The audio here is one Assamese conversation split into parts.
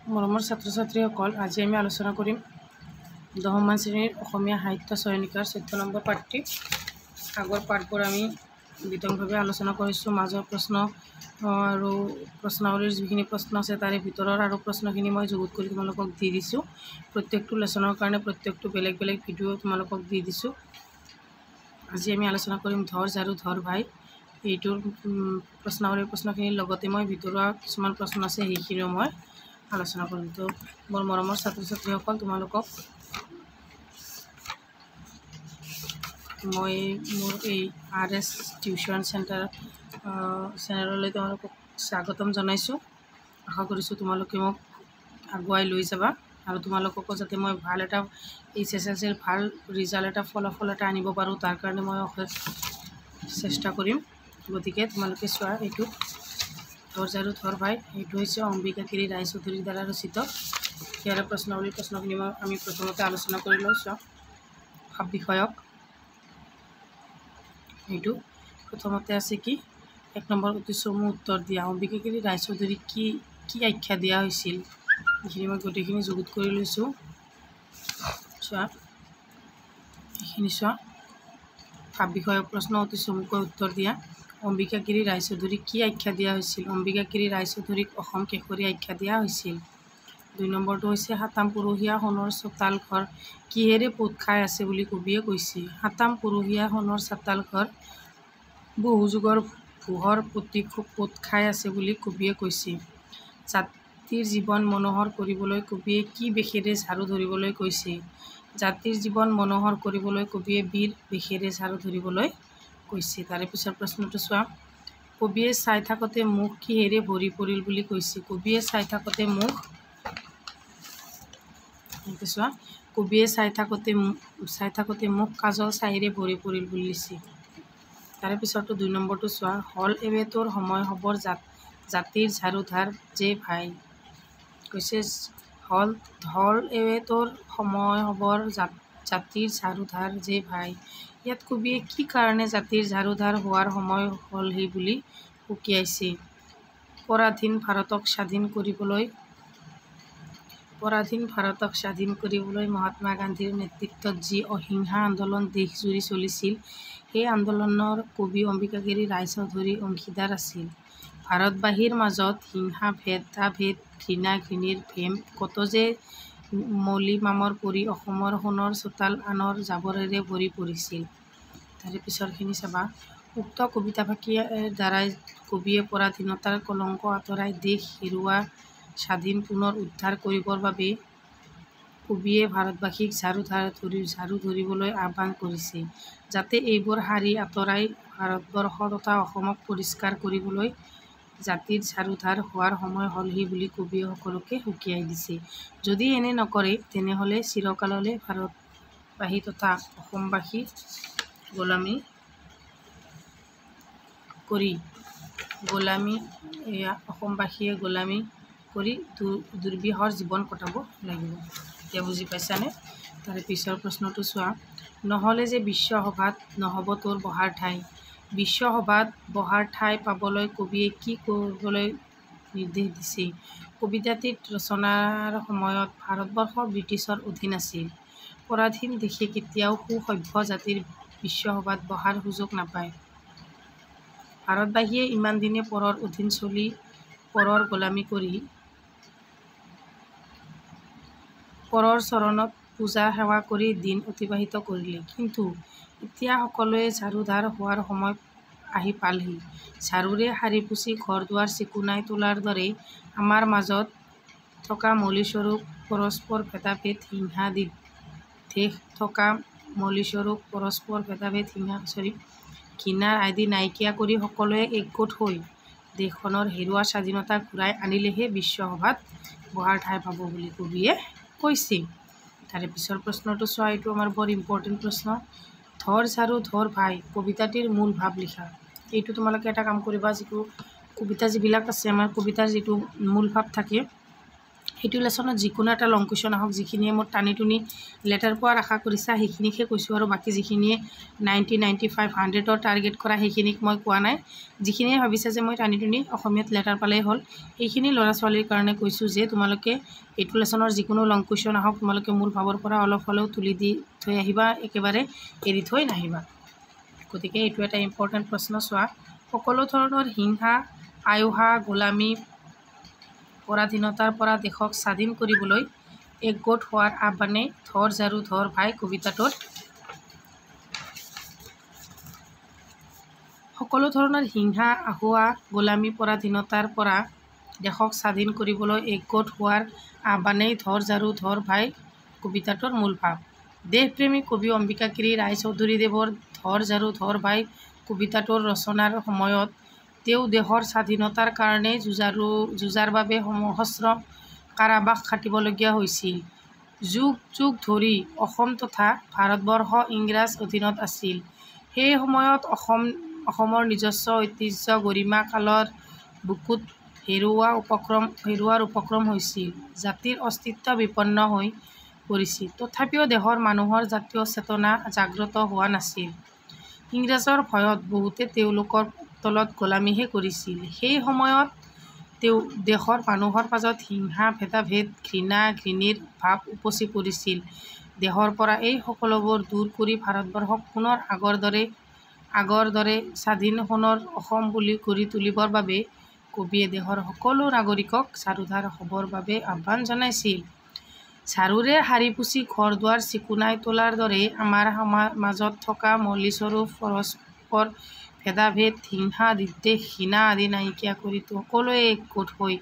মৰমৰ ছাত্ৰ ছাত্ৰীসকল, আজি আমি আলোচনা কৰিম 10মান শ্ৰেণীৰ অসমীয়া সাহিত্য চয়নিকাৰ 14 নম্বৰ পাঠটি। আগৰ পাঠবোৰ আমি বিতংভাৱে আলোচনা কৰিছোঁ। মাজৰ প্ৰশ্ন আৰু প্ৰশ্নাৱলীৰ যিখিনি প্ৰশ্ন আছে তাৰে ভিতৰৰ আৰু প্ৰশ্নখিনি মই যুগুত কৰি তোমালোকক দি দিছোঁ। প্ৰত্যেকটো লেচনৰ কাৰণে প্ৰত্যেকটো বেলেগ বেলেগ ভিডিঅ' তোমালোকক দি দিছোঁ। আজি আমি আলোচনা কৰিম ধৰ ঝাৰু ধৰ ভাই। এইটোৰ প্ৰশ্নাৱলীৰ প্ৰশ্নখিনিৰ লগতে মই ভিতৰুৱা কিছুমান প্ৰশ্ন আছে সেইখিনিও মই আলোচনা কৰিম। তো মোৰ মৰমৰ ছাত্ৰ ছাত্ৰীসকল, তোমালোকক মই মোৰ এই RS টিউশ্যন চেণ্টাৰ চেনেললৈ তোমালোকক স্বাগতম জনাইছোঁ। আশা কৰিছোঁ তোমালোকে মোক আগুৱাই লৈ যাবা আৰু তোমালোককো যাতে মই ভাল এটা HSLCৰ ভাল ৰিজাল্ট এটা ফলাফল এটা আনিব পাৰোঁ, তাৰ কাৰণে মই চেষ্টা কৰিম। গতিকে তোমালোকে চোৱা, এইটো ধৰ ঝাৰু ধৰ ভাই, এইটো হৈছে অম্বিকাগিৰি ৰায়চৌধুৰীৰ দ্বাৰা ৰচিত। ইয়াৰে প্ৰশ্নাৱলীৰ প্ৰশ্নখিনি আমি প্ৰথমতে আলোচনা কৰি লওঁ। চোৱা, ভাৱ বিষয়ক এইটো প্ৰথমতে আছে কি 1 নম্বৰ অতি চমু উত্তৰ দিয়া। অম্বিকাগিৰি ৰায়চৌধুৰীক কি আখ্যা দিয়া হৈছিল? এইখিনি মই গোটেইখিনি যুগুত কৰি লৈছোঁ। চোৱা, এইখিনি চোৱা, ভাৱ বিষয়ক প্ৰশ্ন, অতি চমুকৈ উত্তৰ দিয়া। অম্বিকাগিৰি ৰায়চৌধুৰীক কি আখ্যা দিয়া হৈছিল? অম্বিকাগিৰি ৰায়চৌধুৰীক অসম কেশৰী আখ্যা দিয়া হৈছিল। 2 নম্বৰটো হৈছে সাতাম পৰহীয়া সোণৰ চোতাল ঘৰ কিহেৰে পোত খাই আছে বুলি কবিয়ে কৈছে? সাতাম পৰহীয়া সোণৰ চোতাল ঘৰ বহু যুগৰ ভোহৰ প্ৰতীক পোত খাই আছে বুলি কবিয়ে কৈছে। জাতিৰ জীৱন মনোহৰ কৰিবলৈ কবিয়ে কি বেশেৰে ঝাৰু ধৰিবলৈ কৈছে? জাতিৰ জীৱন মনোহৰ কৰিবলৈ কবিয়ে বীৰ বেশেৰে ঝাৰু ধৰিবলৈ কৈছে। তাৰে পিছৰ প্ৰশ্নটো চোৱা, কবিয়ে চাই থাকোঁতে মুখ কিহেৰে ভৰি পৰিল বুলি কৈছে? কবিয়ে চাই থাকোঁতে মুখ, চোৱা, কবিয়ে চাই থাকোঁতে মুখ কাজল ছাইৰে ভৰি পৰিল বুলি লিখিছে। তাৰে পিছৰটো 2 নম্বৰটো চোৱা, হল এৱে তোৰ সময় হবৰ জাতিৰ ঝাৰুধাৰ যে ভাই। কৈছে হল এৱে তোৰ সময় হবৰ জাতিৰ ঝাৰুধাৰ যে ভাই। ইয়াত কবিয়ে কি কাৰণে জাতিৰ ঝাৰুধাৰ হোৱাৰ সময় হ'লহি বুলি উকিয়াইছে? পৰাধীন ভাৰতক স্বাধীন কৰিবলৈ মহাত্মা গান্ধীৰ নেতৃত্বত যি অহিংসা আন্দোলন দেশজুৰি চলিছিল, সেই আন্দোলনৰ কবি অম্বিকাগিৰি ৰায়চৌধুৰী অংশীদাৰ আছিল। ভাৰতবাসীৰ মাজত হিংসা ভেদাভেদ ঘৃণা ঘৃণীৰ ভেম কত যে মলিমামৰ পৰি অসমৰ সোণৰ চোতাল আনৰ জাবৰেৰে ভৰি পৰিছিল। তাৰে পিছৰখিনি চাবা, উক্ত কবিতাফাঁকিৰ দ্বাৰাই কবিয়ে পৰাধীনতাৰ কলংক আঁতৰাই দেশ হেৰুওৱা স্বাধীন পুনৰ উদ্ধাৰ কৰিবৰ বাবে কবিয়ে ভাৰতবাসীক ঝাৰু ধৰিবলৈ আহ্বান কৰিছে, যাতে এইবোৰ শাৰী আঁতৰাই ভাৰতবৰ্ষ তথা অসমক পৰিষ্কাৰ কৰিবলৈ জাতিৰ ঝাৰুধাৰ হোৱাৰ সময় হ'লহি বুলি কবিয়ে সকলোকে উকিয়াই দিছে। যদি এনে নকৰে তেনেহ'লে চিৰকাললৈ ভাৰতবাসী তথা অসমবাসী অসমবাসীয়ে গোলামী কৰি দুৰ্বিষহ জীৱন কটাব লাগিব। এতিয়া বুজি পাইছানে? তাৰে পিছৰ প্ৰশ্নটো চোৱা, নহ'লে যে বিশ্বসভাত নহ'ব তোৰ বহাৰ ঠাই। বিশ্বসভাত বহাৰ ঠাই পাবলৈ কবিয়ে কি কৰিবলৈ নিৰ্দেশ দিছে? কবিতাটিত ৰচনাৰ সময়ত ভাৰতবৰ্ষ ব্ৰিটিছৰ অধীন আছিল। পৰাধীন দেশে কেতিয়াও সুসভ্য জাতিৰ বিশ্বসভাত বহাৰ সুযোগ নাপায়। ভাৰতবাসীয়ে ইমান দিনে পৰৰ অধীন চলি পৰৰ গোলামী কৰি পৰৰ চৰণত পূজা সেৱা কৰি দিন অতিবাহিত কৰিলে। কিন্তু এতিয়া সকলোৱে ঝাৰুধাৰ হোৱাৰ সময় আহি পালহি। ঝাৰুৰে সাৰি পুচি ঘৰ দুৱাৰ চিকুণাই তোলাৰ দৰে আমাৰ মাজত থকা মলিস্বৰূপ পৰস্পৰ ভেদাভেদ হিংসা দ্বেষ থকা মলিস্বৰূপ পৰস্পৰ ভেদাভেদ ঘৃণা আদি নাইকিয়া কৰি সকলোৱে একগোট হৈ দেশখনৰ হেৰুৱা স্বাধীনতা ঘূৰাই আনিলেহে বিশ্বসভাত বহাৰ ঠাই পাব বুলি কবিয়ে কৈছে। তাৰে পিছৰ প্ৰশ্নটো চোৱা, এইটো আমাৰ বৰ ইম্পৰ্টেণ্ট প্ৰশ্ন। ধৰ ঝাৰু ধৰ ভাই কবিতাটিৰ মূল ভাৱ লিখা। এইটো তোমালোকে এটা কাম কৰিবা, যিবিলাক আছে আমাৰ কবিতাৰ যিটো মূল ভাৱ থাকে সেইটো লেচনত যিকোনো এটা লং কুৱেশ্যন আহক, যিখিনিয়ে মোৰ টানি টুনি লেটাৰ পোৱাৰ আশা কৰিছা সেইখিনিকহে কৈছোঁ, আৰু বাকী যিখিনিয়ে 90, 95, 100ৰ টাৰ্গেট কৰা সেইখিনিক মই কোৱা নাই। যিখিনিয়ে ভাবিছে যে মই টানি টুনি অসমীয়াত লেটাৰ পালেই হ'ল, এইখিনি ল'ৰা ছোৱালীৰ কাৰণে কৈছোঁ যে তোমালোকে এইটো লেচনৰ যিকোনো লং কুৱেশ্যন আহক তোমালোকে মূল ভাৱৰ পৰা অলপ হ'লেও তুলি দি থৈ আহিবা, একেবাৰে এৰি থৈ নাহিবা। গতিকে এইটো এটা ইম্পৰ্টেণ্ট প্ৰশ্ন। চোৱা, সকলো ধৰণৰ হিংসা, আয়োহা, গোলামী, পৰাধীনতাৰ পৰা দেশক স্বাধীন কৰিবলৈ একগোট হোৱাৰ আহ্বানে ধৰ ঝাৰু ধৰ ভাই কবিতাটোত সকলো ধৰণৰ হিংসা, আয়োহা, গোলামী, পৰাধীনতাৰ পৰা দেশক স্বাধীন কৰিবলৈ একগোট হোৱাৰ আহ্বানেই ধৰ ঝাৰু ধৰ ভাই কবিতাটোৰ মূল ভাৱ। দেশপ্ৰেমী কবি অম্বিকাগিৰি ৰায়চৌধুৰীদেৱৰ ধৰ ঝাৰু ধৰ ভাই কবিতাটোৰ ৰচনাৰ সময়ত তেওঁ দেশৰ স্বাধীনতাৰ কাৰণে যুঁজাৰ বাবে সশস্ত্ৰ কাৰাবাস খাটিবলগীয়া হৈছিল। যুগ যুগ ধৰি অসম তথা ভাৰতবৰ্ষ ইংৰাজ অধীনত আছিল। সেই সময়ত অসমৰ নিজস্ব ঐতিহ্য গৰিমা কালৰ বুকুত হেৰুওৱাৰ উপক্ৰম হৈছিল। জাতিৰ অস্তিত্ব বিপন্ন হৈ পৰিছিল। তথাপিও দেশৰ মানুহৰ জাতীয় চেতনা জাগ্ৰত হোৱা নাছিল। ইংৰাজৰ ভয়ত বহুতে তেওঁলোকৰ তলত গোলামীহে কৰিছিল। সেই সময়ত দেশৰ মানুহৰ মাজত হিংসা, ভেদাভেদ, ঘৃণা ঘৃণীৰ ভাৱ উপচি পৰিছিল। দেশৰ পৰা এই সকলোবোৰ দূৰ কৰি ভাৰতবৰ্ষক পুনৰ আগৰ দৰে স্বাধীন সোণৰ অসম বুলি গঢ়ি তুলিবৰ বাবে কবিয়ে দেশৰ সকলো নাগৰিকক ঝাৰুধাৰ হ'বৰ বাবে আহ্বান জনাইছিল। ঝাৰুৰে সাৰি পুচি ঘৰ দুৱাৰ চিকুণাই তোলাৰ দৰে আমাৰ মাজত থকা মলিস্বৰূপ পৰস্পৰ ভেদাভেদ, হিংসা, বিদ্বেষ, ঘৃণা আদি নাইকিয়া কৰি সকলোৱে একগোট হৈ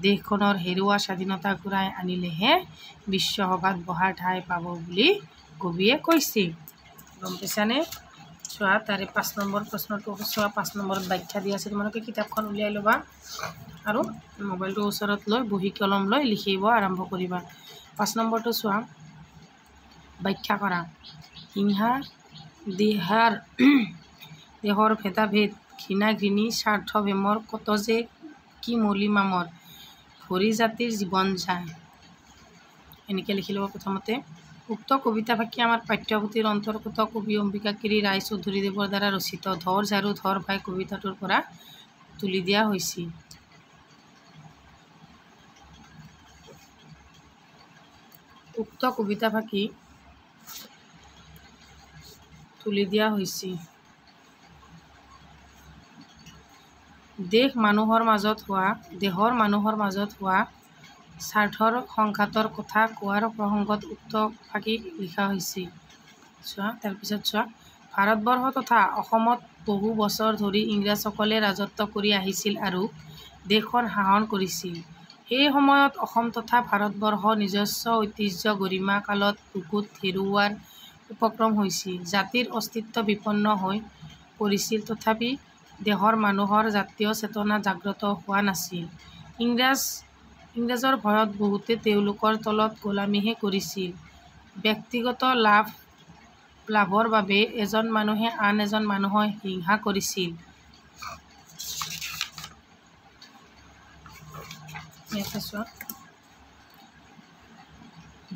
দেশখনৰ হেৰুওৱা স্বাধীনতা ঘূৰাই আনিলেহে বিশ্বসভাত বহাৰ ঠাই পাব বুলি কবিয়ে কৈছিল। গম পাইছানে? চোৱা, তাৰে 5 নম্বৰ প্ৰশ্নটো চোৱা, 5 নম্বৰত ব্যাখ্যা দিয়া আছে। তোমালোকে কিতাপখন উলিয়াই ল'বা আৰু মোবাইলটো ওচৰত লৈ বহী কলম লৈ লিখিব আৰম্ভ কৰিবা। 5 নম্বৰটো চোৱা, ব্যাখ্যা কৰা। হিংসা, দেহৰ ভেদাভেদ, ঘৃণা ঘৃণী, স্বাৰ্থ ভেমৰ কত যে কি মলি মামৰ, ভৰি জাতিৰ জীৱন যায়। এনেকৈ লিখি ল'ব প্ৰথমতে। উক্ত কবিতাফাঁকি আমাৰ পাঠ্যপুথিৰ অন্তৰ্গত কবি অম্বিকাগিৰি ৰায়চৌধুৰীদেৱৰ দ্বাৰা ৰচিত ধৰ ঝাৰু ধৰ ভাই কবিতাটোৰ পৰা তুলি দিয়া হৈছিল। উক্ত কবিতাফাঁকি তুলি দিয়া হৈছিল। দেশৰ মানুহৰ মাজত হোৱা স্বাৰ্থৰ সংঘাতৰ কথা কোৱাৰ প্ৰসংগত উক্ত ফাঁকি লিখা হৈছিল। চোৱা, তাৰপিছত চোৱা, ভাৰতবৰ্ষ তথা অসমত বহু বছৰ ধৰি ইংৰাজসকলে ৰাজত্ব কৰি আহিছিল আৰু দেশখন শাসন কৰিছিল। সেই সময়ত অসম তথা ভাৰতবৰ্ষ নিজস্ব ঐতিহ্য গৰিমা কালত বুকুত হেৰুওৱাৰ উপক্ৰম হৈছিল। জাতিৰ অস্তিত্ব বিপন্ন হৈ পৰিছিল। তথাপি দেশৰ মানুহৰ জাতীয় চেতনা জাগ্ৰত হোৱা নাছিল। ইংৰাজৰ ভয়ত বহুতে তেওঁলোকৰ তলত গোলামীহে কৰিছিল। ব্যক্তিগত লাভৰ বাবে এজন মানুহে আন এজন মানুহক হিংসা কৰিছিল।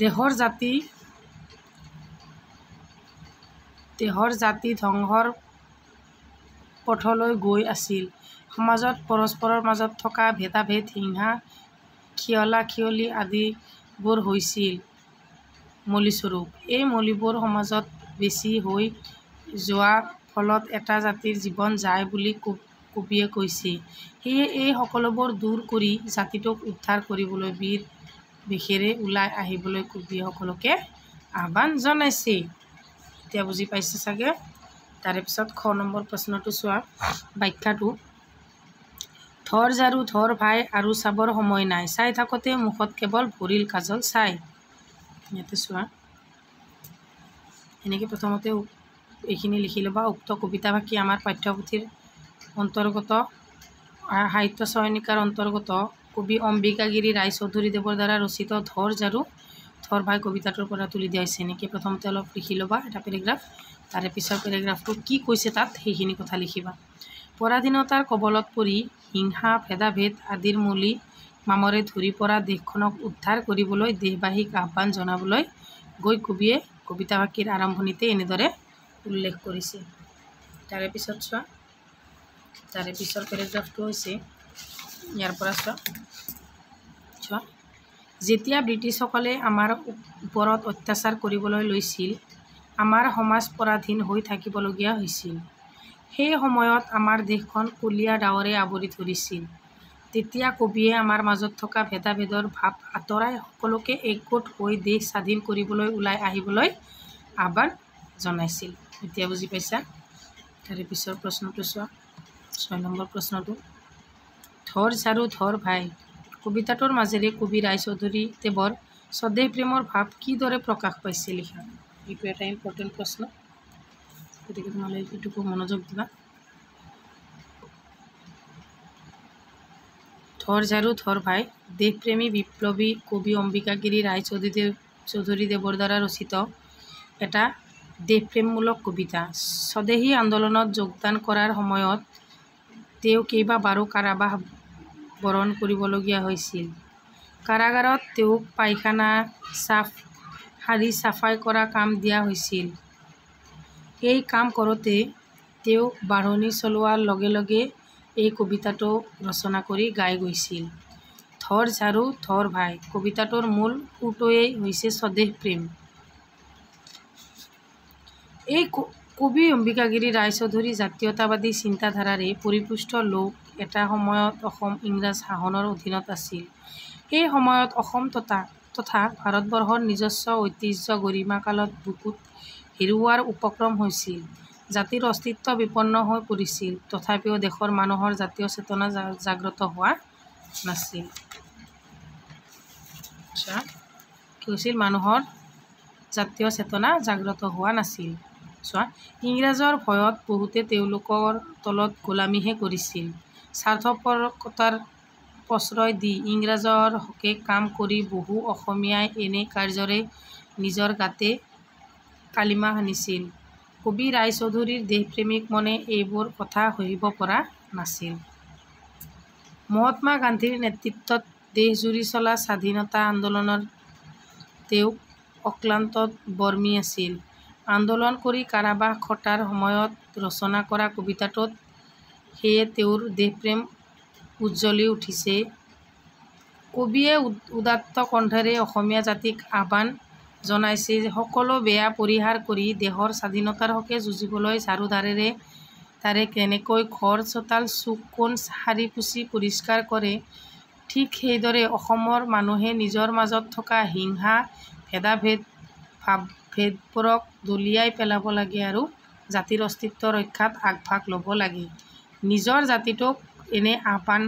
দেশৰ জাতি ধ্বংসৰ পথলৈ গৈ আছিল। সমাজত পৰস্পৰৰ মাজত থকা ভেদাভেদ, হিংসা, খিয়লা-খিয়লি আদিবোৰ হৈছিল মলিস্বৰূপ। এই মলিবোৰ সমাজত বেছি হৈ যোৱাৰ ফলত এটা জাতিৰ জীৱন যায় বুলি কবিয়ে কৈছে। সেয়ে এই সকলোবোৰ দূৰ কৰি জাতিটোক উদ্ধাৰ কৰিবলৈ বীৰ বেশেৰে ওলাই আহিবলৈ কবিয়ে সকলোকে আহ্বান জনাইছে। এতিয়া বুজি পাইছে চাগে? তাৰে পিছত খ নম্বৰ প্ৰশ্নটো চোৱা, ব্যাখ্যাটো। ধৰ ঝাৰু ধৰ ভাই আৰু চাবৰ সময় নাই, চাই থাকোঁতে মুখত কেৱল ভৰিল কাজল চাই। ইয়াতে চোৱা, এনেকৈ প্ৰথমতে এইখিনি লিখি ল'বা। উক্ত কবিতাফাঁকি আমাৰ পাঠ্যপুথিৰ অন্তৰ্গত সাহিত্য চয়নিকাৰ অন্তৰ্গত কবি অম্বিকাগিৰি ৰায়চৌধুৰীদেৱৰ দ্বাৰা ৰচিত ধৰ ঝাৰু ধৰ ভাই কবিতাটোৰ পৰা তুলি দিয়া হৈছে। এনেকৈ প্ৰথমতে অলপ লিখি ল'বা এটা পেৰেগ্ৰাফ। তাৰে পিছৰ পেৰেগ্ৰাফটো কি কৈছে তাত সেইখিনি কথা লিখিবা। পৰাধীনতাৰ কবলত পৰি হিংসা, ভেদাভেদ আদিৰ মলি মামৰে ধৰি পৰা দেশখনক উদ্ধাৰ কৰিবলৈ দেশবাসীক আহ্বান জনাবলৈ গৈ কবিয়ে কবিতাফাঁকিৰ আৰম্ভণিতে এনেদৰে উল্লেখ কৰিছে। তাৰে পিছত চোৱা, তাৰে পিছৰ পেৰেগ্ৰাফটো হৈছে ইয়াৰ পৰা চোৱা, যেতিয়া ব্ৰিটিছসকলে আমাৰ ওপৰত অত্যাচাৰ কৰিবলৈ লৈছিল, আমাৰ সমাজ পৰাধীন হৈ থাকিবলগীয়া হৈছিল। সেই সময়ত আমাৰ দেশখন কলীয়া ডাৱৰে আৱৰি ধৰিছিল। তেতিয়া কবিয়ে আমাৰ মাজত থকা ভেদাভেদৰ ভাৱ আঁতৰাই সকলোকে একগোট হৈ দেশ স্বাধীন কৰিবলৈ ওলাই আহিবলৈ আহ্বান জনাইছিল। এতিয়া বুজি পাইছা? তাৰে পিছৰ প্ৰশ্নটো চোৱা, 6 নম্বৰ প্ৰশ্নটো, ধৰ ঝাৰু ধৰ ভাই কবিতাটোৰ মাজেৰে কবি ৰায়চৌধুৰী দেৱৰ স্বদেশ প্ৰেমৰ ভাৱ কিদৰে প্ৰকাশ পাইছে লিখা। এইটো এটা ইম্পৰ্টেণ্ট প্ৰশ্ন, গতিকে তোমালোকে এইটোকো মনোযোগ দিবা। ধৰ ঝাৰু ধৰ ভাই দেশপ্ৰেমী বিপ্লৱী কবি অম্বিকাগিৰি ৰায়চৌধুৰীদেৱৰ দ্বাৰা ৰচিত এটা দেশপ্ৰেমমূলক কবিতা। স্বদেশী আন্দোলনত যোগদান কৰাৰ সময়ত তেওঁ কেইবাবাৰো কাৰাবাস বৰণ কৰিবলগীয়া হৈছিল। কাৰাগাৰত তেওঁক পায়খানা শাৰী চাফাই কৰা কাম দিয়া হৈছিল। এই কাম কৰোঁতে তেওঁ বাঢ়নি চলোৱাৰ লগে লগে এই কবিতাটো ৰচনা কৰি গাই গৈছিল। ধৰ ঝাৰু ধৰ ভাই কবিতাটোৰ মূল সুৰটোৱেই হৈছে স্বদেশ প্ৰেম। এই কবি অম্বিকাগিৰি ৰায়চৌধুৰী জাতীয়তাবাদী চিন্তাধাৰাৰে পৰিপুষ্ট লোক। এটা সময়ত অসম ইংৰাজ শাসনৰ অধীনত আছিল। সেই সময়ত অসম তথা ভাৰতবৰ্ষৰ নিজস্ব ঐতিহ্য গৰিমা কালত বুকুত হেৰুওৱাৰ উপক্ৰম হৈছিল। জাতিৰ অস্তিত্ব বিপন্ন হৈ পৰিছিল। তথাপিও দেশৰ মানুহৰ জাতীয় চেতনা জাগ্ৰত হোৱা নাছিল। কি হৈছিল? মানুহৰ জাতীয় চেতনা জাগ্ৰত হোৱা নাছিল। চোৱা, ইংৰাজৰ ভয়ত বহুতে তেওঁলোকৰ তলত গোলামীহে কৰিছিল। স্বাৰ্থপৰতাৰ প্ৰশ্ৰয় দি ইংৰাজৰ হকে কাম কৰি বহু অসমীয়াই এনে কাৰ্যৰে নিজৰ গাতে কালিমা সানিছিল। কবি ৰায়চৌধুৰীৰ দেশপ্ৰেমিক মনে এইবোৰ কথা সহিব পৰা নাছিল। মহাত্মা গান্ধীৰ নেতৃত্বত দেশজুৰি চলা স্বাধীনতা আন্দোলনৰ তেওঁ অক্লান্ত বৰ্মী আছিল। আন্দোলন কৰি কাৰাবাস খটাৰ সময়ত ৰচনা কৰা কবিতাটোত সেয়ে তেওঁৰ দেশপ্ৰেম উজ্জ্বলি উঠিছে। কবিয়ে উদাত্ত কণ্ঠেৰে অসমীয়া জাতিক আহ্বান জনাইছে সকলো বেয়া পৰিহাৰ কৰি দেশৰ স্বাধীনতাৰ হকে যুঁজিবলৈ। ঝাৰুধাৰেৰে কেনেকৈ ঘৰ চোতাল চুক কোণ সাৰি পুচি পৰিষ্কাৰ কৰে, ঠিক সেইদৰে অসমৰ মানুহে নিজৰ মাজত থকা হিংসা ভেদাভেদবোৰক দলিয়াই পেলাব লাগে আৰু জাতিৰ অস্তিত্ব ৰক্ষাত আগভাগ ল'ব লাগে। নিজৰ জাতিটোক এনে আহ্বান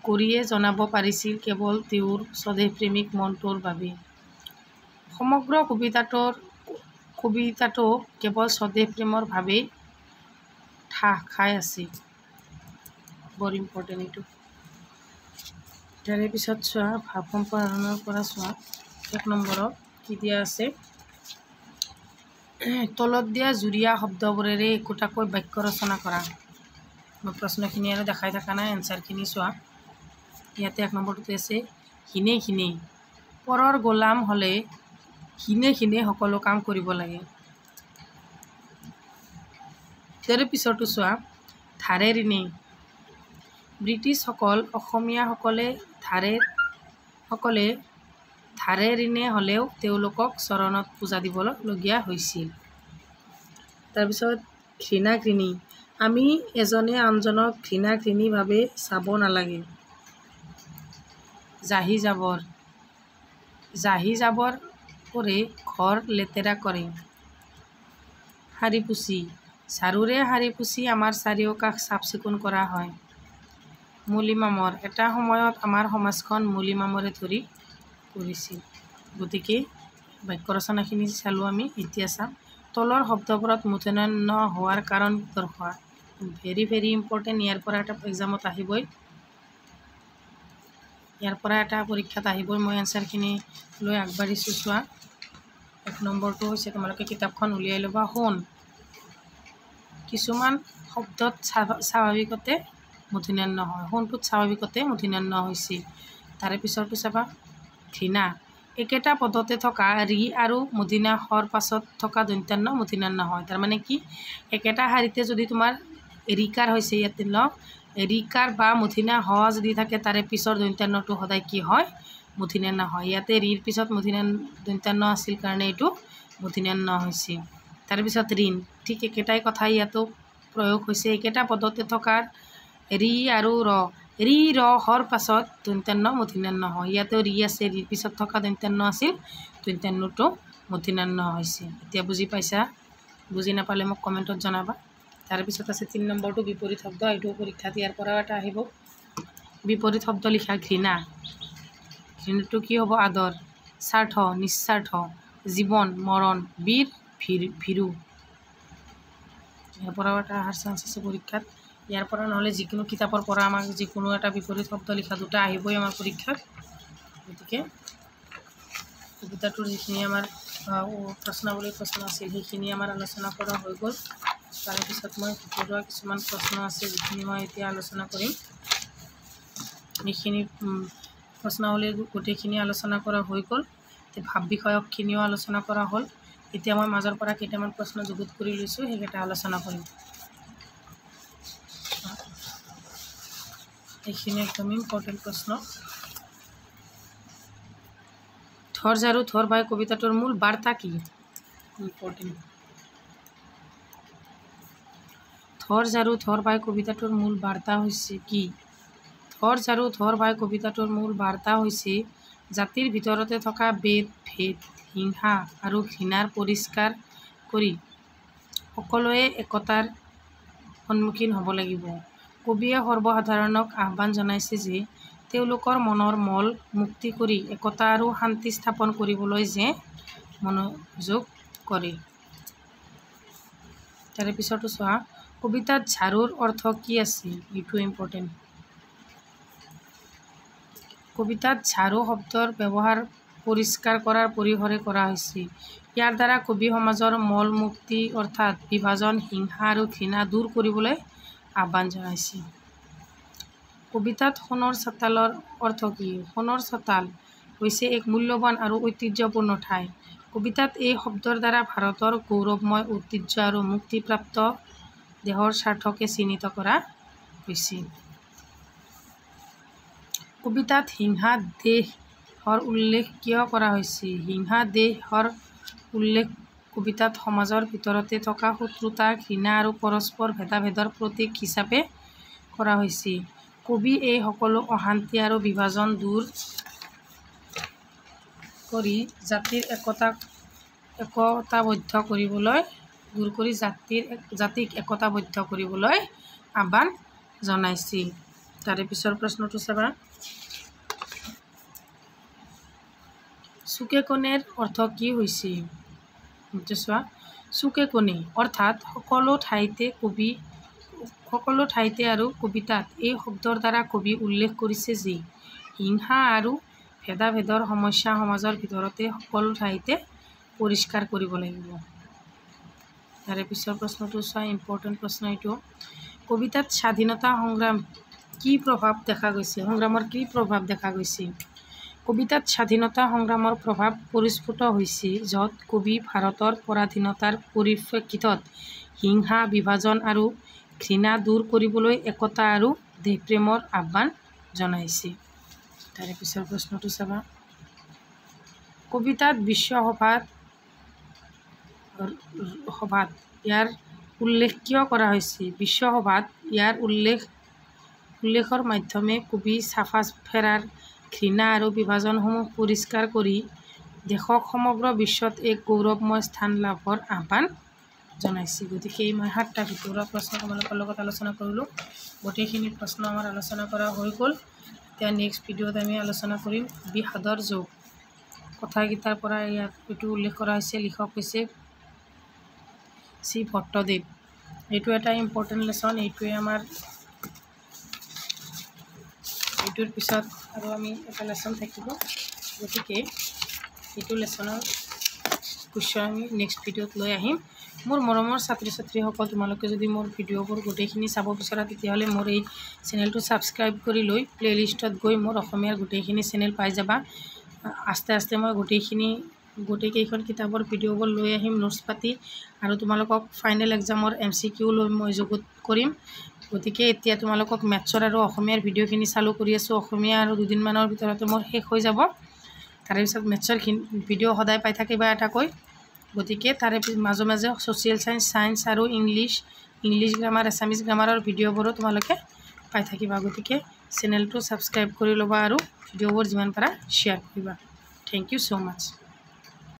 কৰিয়ে জনাব পাৰিছিল কেৱল তেওঁৰ স্বদেশপ্ৰেমিক মনটোৰ বাবে। সমগ্ৰ কবিতাটো কেৱল স্বদেশ প্ৰেমৰ ভাৱেই ঠাহ খাই আছে। বৰ ইম্পৰ্টেণ্ট এইটো। তাৰে পিছত চোৱা, ভাৱ সম্প্ৰসাৰণৰ পৰা চোৱা, 1 নম্বৰত কি দিয়া আছে, তলত দিয়া জুৰীয়া শব্দবোৰেৰে একোটাকৈ বাক্য ৰচনা কৰা। মই প্ৰশ্নখিনি আৰু দেখাই থকা নাই, এনচাৰখিনি চোৱা। ইয়াতে 1 নম্বৰটোতে আছে হিনে হিনে পৰৰ গোলাম হ'লে হিনে হিনে সকলো কাম কৰিব লাগে। তাৰে পিছৰটো চোৱা, ধাৰে ঋণে ব্ৰিটিছসকল অসমীয়াসকলে ধাৰে ঋণে হ'লেও তেওঁলোকক চৰণত পূজা দিবলগীয়া হৈছিল। তাৰপিছত ঘৃণা-ঘৃণী আমি এজনে আনজনক ঘৃণা-ঘৃণীভাৱে চাব নালাগে। জাহি জাবৰ কৰে ঘৰ লেতেৰা কৰে। সাৰি পুচি ঝাৰুৰে সাৰি পুচি আমাৰ চাৰিওকাষ চাফ চিকুণ কৰা হয়। মুলিমামৰ এটা সময়ত আমাৰ সমাজখন মুলিমামৰে ধৰি পৰিছিল। গতিকে বাক্য ৰচনাখিনি চালোঁ আমি। এতিয়া চাম তলৰ শব্দবোৰত মূৰ্ধন্য ন হোৱাৰ কাৰণ দৰ্শোৱা। Very very important. ইয়াৰ পৰা এটা এক্সামত আহিবই, পৰীক্ষাত আহিবই। মই এনচাৰখিনি লৈ আগবাঢ়িছোঁ। চোৱা, 1 নম্বৰটো হৈছে তোমালোকে কিতাপখন উলিয়াই ল'বা। সোণ কিছুমান শব্দত স্বাভাৱিকতে মূৰ্ধন্য হয়। সোণটোত স্বাভাৱিকতে মূৰ্ধন্য হৈছে। তাৰে পিছৰটো চাবা ঘৃণা একেটা পদতে থকা ৰি আৰু মূৰ্ধন্য হৰ পাছত থকা দন্ত্যান্ন মূৰ্ধন্য হয় তাৰমানে কি একেটা শাৰীতে যদি তোমাৰ ৰিকাৰ হৈছে ইয়াতে ৰিকাৰ বা মূৰ্ধন্য হ যদি থাকে তাৰে পিছৰ দন্ত্যান্নটো সদায় কি হয় মূৰ্ধন্য হয় ইয়াতে ৰিৰ পিছত মূৰ্ধন্য দন্ত্যান্ন আছিল কাৰণে এইটো মূৰ্ধন্য হৈছে তাৰে পিছত ঋণ ঠিক একেটাই কথা ইয়াতো প্ৰয়োগ হৈছে একেটা পদতে থকা ৰি আৰু ৰি হৰ পাছত দন্ত্যান্ন মূৰ্ধন্য হয় ইয়াতে ৰি আছে ৰিৰ পিছত থকা দন্ত্যান্ন আছিল দন্ত্যান্নটো মূৰ্ধন্য হৈছে এতিয়া বুজি পাইছা বুজি নাপালে মোক কমেণ্টত জনাবা তাৰপিছত আছে 3 নম্বৰটো বিপৰীত শব্দ এইটো পৰীক্ষাত ইয়াৰ পৰাও এটা আহিব বিপৰীত শব্দ লিখা ঘৃণা ঘৃণাটো কি হ'ব আদৰ স্বাৰ্থ নিস্বাৰ্থ জীৱন মৰণ বীৰ ভীৰু ইয়াৰ পৰাও এটা অহাৰ চান্স আছে পৰীক্ষাত ইয়াৰ পৰা নহ'লে যিকোনো কিতাপৰ পৰা আমাক যিকোনো এটা বিপৰীত শব্দ লিখা দুটা আহিবই আমাৰ পৰীক্ষাত গতিকে কবিতাটোৰ যিখিনি আমাৰ প্ৰশ্নাৱলীৰ প্ৰশ্ন আছিল সেইখিনি আমাৰ আলোচনা কৰা হৈ গ'ল তাৰে পিছত মই ভিতৰুৱা কিছুমান প্ৰশ্ন আছে যিখিনি মই এতিয়া আলোচনা কৰিম এইখিনি প্ৰশ্নাৱলীৰ গোটেইখিনি আলোচনা কৰা হৈ গ'ল ভাৱ বিষয়কখিনিও আলোচনা কৰা হ'ল এতিয়া মই মাজৰ পৰা কেইটামান প্ৰশ্ন যুগুত কৰি লৈছোঁ সেইকেইটা আলোচনা কৰিম এইখিনি একদম ইম্পৰ্টেণ্ট প্ৰশ্ন থৰ ঝাৰু থৰ বাই কবিতাটোৰ মূল বাৰ্তা কি ইম্পৰ্টেণ্ট থৰ ঝাৰু থৰ বাই কবিতাটোৰ মূল বাৰ্তা হৈছে কি থৰ ঝাৰু থৰ বাই কবিতাটোৰ মূল বাৰ্তা হৈছে জাতিৰ ভিতৰতে থকা ভেদ হিংসা আৰু ঘৃণাৰ পৰিষ্কাৰ কৰি সকলোৱে একতাৰ সন্মুখীন হ'ব লাগিব কবিয়ে সৰ্বসাধাৰণক আহ্বান জনাইছে যে তেওঁলোকৰ মনৰ মল মুক্তি কৰি একতা আৰু শান্তি স্থাপন কৰিবলৈ যে মনোযোগ কৰে তাৰে পিছতো চোৱা কবিতাত ঝাৰুৰ অৰ্থ কি আছে এইটো ইম্পৰ্টেণ্ট কবিতাত ঝাৰু শব্দৰ ব্যৱহাৰ পৰিষ্কাৰ কৰাৰ পৰিসৰে কৰা হৈছে ইয়াৰ দ্বাৰা কবি সমাজৰ মল মুক্তি অৰ্থাৎ বিভাজন হিংসা আৰু ঘৃণা দূৰ কৰিবলৈ আহ্বান জনাইছে কবিতাত সোণৰ চাতালৰ অৰ্থ কি সোণৰ চাতাল হৈছে এক মূল্যৱান আৰু ঐতিহ্যপূৰ্ণ ঠাই কবিতাত এই শব্দৰ দ্বাৰা ভাৰতৰ গৌৰৱময় ঐতিহ্য আৰু মুক্তিপ্ৰাপ্ত দেহৰ স্বাৰ্থকে চিহ্নিত কৰা হৈছে কবিতাত হিংসা দেহৰ উল্লেখ কিয় কৰা হৈছে হিংসা দেহৰ উল্লেখ কবিতাত সমাজৰ ভিতৰতে থকা শত্ৰুতা ঘৃণা আৰু পৰস্পৰ ভেদাভেদৰ প্ৰতীক হিচাপে কৰা হৈছে কবি এই সকলো অশান্তি আৰু বিভাজন দূৰ কৰি জাতিক একতাবদ্ধ কৰিবলৈ আহ্বান জনাইছিল তাৰে পিছৰ প্ৰশ্নটো চাবা চুকে কোণেৰ অৰ্থ কি হৈছে চোৱা চুকে কোণে অৰ্থাৎ সকলো ঠাইতে আৰু কবিতাত এই শব্দৰ দ্বাৰা কবি উল্লেখ কৰিছে যে হিংসা আৰু ভেদাভেদৰ সমস্যা সমাজৰ ভিতৰতে সকলো ঠাইতে পৰিষ্কাৰ কৰিব লাগিব তাৰে পিছৰ প্ৰশ্নটো চোৱা ইম্পৰ্টেণ্ট প্ৰশ্ন এইটো কবিতাত স্বাধীনতা সংগ্ৰামৰ কি প্ৰভাৱ দেখা গৈছে কবিতাত স্বাধীনতা সংগ্ৰামৰ প্ৰভাৱ পৰিস্ফুট হৈছে য'ত কবি ভাৰতৰ পৰাধীনতাৰ পৰিপ্ৰেক্ষিতত হিংসা বিভাজন আৰু ঘৃণা দূৰ কৰিবলৈ একতা আৰু দেশপ্ৰেমৰ আহ্বান জনাইছে তাৰে পিছৰ প্ৰশ্নটো চাবা কবিতাত বিশ্ব সভাত ইয়াৰ উল্লেখ কিয় কৰা হৈছে বিশ্ব সভাত ইয়াৰ উল্লেখৰ মাধ্যমে কবি চাফা ফেৰাৰ ঘৃণা আৰু বিভাজনসমূহ পৰিষ্কাৰ কৰি দেশক সমগ্ৰ বিশ্বত এক গৌৰৱময় স্থান লাভৰ আহ্বান জনাইছে গতিকে মই 7টা ভিতৰুৱা প্ৰশ্ন তোমালোকৰ লগত আলোচনা কৰিলোঁ গোটেইখিনি প্ৰশ্ন আমাৰ আলোচনা কৰা হৈ গ'ল এতিয়া নেক্সট ভিডিঅ'ত আমি আলোচনা কৰিম বিষাদৰ যোগ কথাকেইটাৰ পৰা ইয়াত এইটো উল্লেখ কৰা হৈছে লিখক হৈছে চি ভট্টদেৱ এইটো এটা ইম্পৰ্টেণ্ট লেচন এইটোৱে আমাৰ এইটোৰ পিছত আৰু আমি এটা লেচন থাকিব গতিকে এইটো লেচনৰ কুৱেশ্যন আমি নেক্সট ভিডিঅ'ত লৈ আহিম মোৰ মৰমৰ ছাত্ৰ ছাত্ৰীসকল তোমালোকে যদি মোৰ ভিডিঅ'বোৰ গোটেইখিনি চাব বিচৰা তেতিয়াহ'লে মোৰ এই চেনেলটো ছাবস্ক্ৰাইব কৰি লৈ প্লে'লিষ্টত গৈ মোৰ অসমীয়াৰ গোটেইখিনি চেনেল পাই যাবা। আস্তে আস্তে মই গোটেইকেইখন কিতাপৰ ভিডিঅ'বোৰ লৈ আহিম, নোটছ পাতি, আৰু তোমালোকক ফাইনেল এক্সামৰ MCQ লৈ মই যুগুত কৰিম। গতিকে এতিয়া তোমালোকক মেথছৰ আৰু অসমীয়াৰ ভিডিঅ'খিনি চালু কৰি আছোঁ। অসমীয়া আৰু দুদিনমানৰ ভিতৰতে মোৰ শেষ হৈ যাব। তাৰেপিছত মেথছৰ ভিডিঅ' সদায় পাই থাকিবা এটাকৈ। গতিকে তাৰে মাজে মাজে ছ'চিয়েল ছায়েন্স আৰু ইংলিছ গ্ৰামাৰ, এছামিজ গ্ৰামাৰৰ ভিডিঅ'বোৰো তোমালোকে পাই থাকিবা। গতিকে চেনেলটো ছাবস্ক্ৰাইব কৰি ল'বা আৰু ভিডিঅ'বোৰ যিমান পাৰা শ্বেয়াৰ কৰিবা। Thank you so' much.